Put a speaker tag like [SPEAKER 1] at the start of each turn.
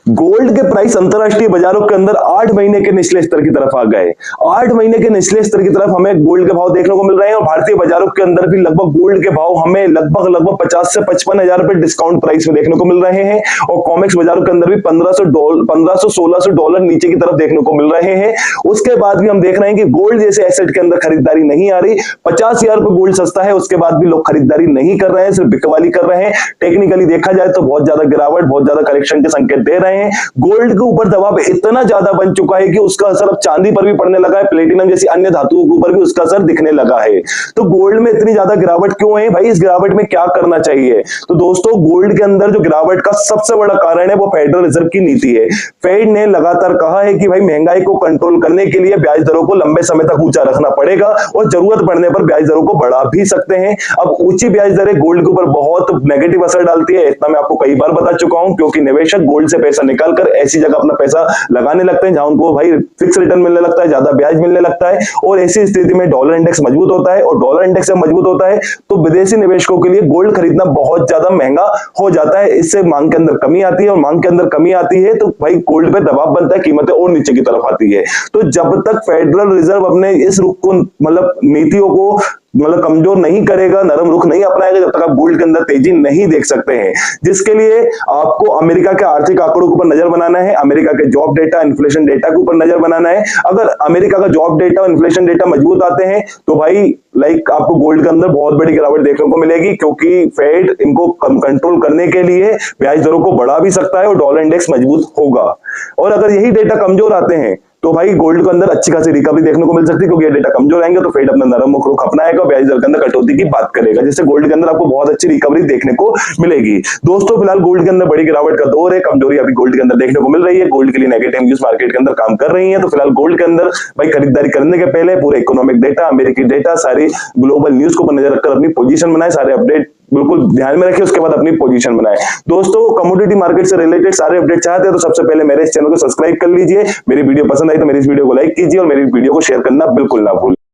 [SPEAKER 1] Gold के price अंतरराष्ट्रीय बाजारों के अंदर 8 महीने के निचले स्तर की तरफ आ गए। 8 महीने के निचले स्तर की तरफ हमें गोल्ड के भाव देखने को मिल रहे हैं और भारतीय बाजारों के अंदर भी लगभग गोल्ड के भाव हमें लगभग 50 से 55 हजार रुपए डिस्काउंट प्राइस में देखने को मिल रहे हैं और कॉमेक्स बाजारों के अंदर भी 1500-1600 डॉलर नीचे की तरफ देखने को मिल रहे हैं। उसके बाद भी हम देख रहे हैं कि गोल्ड जैसे एसेट के अंदर खरीदारी नहीं आ रही। 50,000 रुपए गोल्ड सस्ता है, उसके बाद भी लोग खरीदारी नहीं कर रहे हैं, सिर्फ बिकवाली कर रहे हैं। टेक्निकली देखा जाए तो बहुत ज्यादा गिरावट, बहुत ज्यादा करेक्शन के संकेत दे रहे हैं। गोल्ड के ऊपर दबाव इतना ज्यादा बन चुका है कि उसका असर अब चांदी पर भी पड़ने लगा है, प्लेटिनम जैसी अन्य धातुओं के ऊपर भी उसका असर दिखने लगा है। तो गोल्ड में इतनी ज्यादा गिरावट क्यों है भाई? इस गिरावट में क्या करना चाहिए? तो दोस्तों, गोल्ड के अंदर जो गिरावट का सबसे बड़ा कारण है वो फेडरल रिजर्व की नीति है। फेड ने लगातार कहा है कि भाई महंगाई को कंट्रोल करने के लिए ब्याज दरों को लंबे समय तक ऊंचा रखना पड़ेगा और जरूरत पड़ने पर ब्याज दरों को बढ़ा भी सकते हैं। अब ऊंची ब्याज दरें गोल्ड के ऊपर बहुत नेगेटिव असर डालती है, इतना मैं आपको कई बार बता चुका हूं, क्योंकि निवेशक गोल्ड से पैसा निकालकर ऐसी जगह अपना पैसा लगाने लगते हैं जहां उनको भाई फिक्स रिटर्न मिलने लगता है, ज्यादा ब्याज मिलने लगता है और ऐसी स्थिति में डॉलर इंडेक्स मजबूत होता है और डॉलर इंडेक्स जब मजबूत होता है तो विदेशी निवेशकों के लिए गोल्ड खरीदना बहुत ज्यादा महंगा हो जाता है। इससे मांग के अंदर कमी आती है और मांग के अंदर कमी आती है तो भाई गोल्ड पे दबाव बनता है, कीमतें और नीचे की तरफ आती है। तो जब तक फेडरल रिजर्व अपने इस रुख को नीतियों को कमजोर नहीं करेगा, नरम रुख नहीं अपनाएगा, जब तक आप गोल्ड के अंदर तेजी नहीं देख सकते हैं। जिसके लिए आपको अमेरिका के आर्थिक आंकड़ों के ऊपर नजर बनाना है, अमेरिका के जॉब डेटा, इन्फ्लेशन डेटा के ऊपर नजर बनाना है। अगर अमेरिका का जॉब डेटा और इन्फ्लेशन डेटा मजबूत आते हैं तो भाई आपको गोल्ड के अंदर बहुत बड़ी गिरावट देखने को मिलेगी, क्योंकि फेड इनको कंट्रोल करने के लिए ब्याज दरों को बढ़ा भी सकता है और डॉलर इंडेक्स मजबूत होगा। और अगर यही डेटा कमजोर आते हैं तो भाई गोल्ड के अंदर अच्छी खासी रिकवरी देखने को मिल सकती है, क्योंकि ये डेटा कमजोर आएंगे तो फेड अपना नरम रुख अपनाएगा, ब्याज दर के अंदर कटौती की बात करेगा, जिससे गोल्ड के अंदर आपको बहुत अच्छी रिकवरी देखने को मिलेगी। दोस्तों, फिलहाल गोल्ड के अंदर बड़ी गिरावट का दौर है, कमजोरी अभी गोल्ड के अंदर देखने को मिल रही है। गोल्ड के लिए नेगेटिव न्यूज मार्केट के अंदर काम कर रही है। तो फिलहाल गोल्ड के अंदर भाई खरीदारी करने के पहले पूरे इकोनॉमिक डेटा, अमेरिकी डेटा, सारी ग्लोबल न्यूज को नजर रखकर अपनी पोजीशन बनाए, सारे अपडेट बिल्कुल ध्यान में रखिए, उसके बाद अपनी पोजीशन बनाएं। दोस्तों, कमोडिटी मार्केट से रिलेटेड सारे अपडेट चाहते हैं तो सबसे पहले मेरे इस चैनल को सब्सक्राइब कर लीजिए। मेरी वीडियो पसंद आई तो मेरी इस वीडियो को लाइक कीजिए और मेरी वीडियो को शेयर करना बिल्कुल ना भूलिए।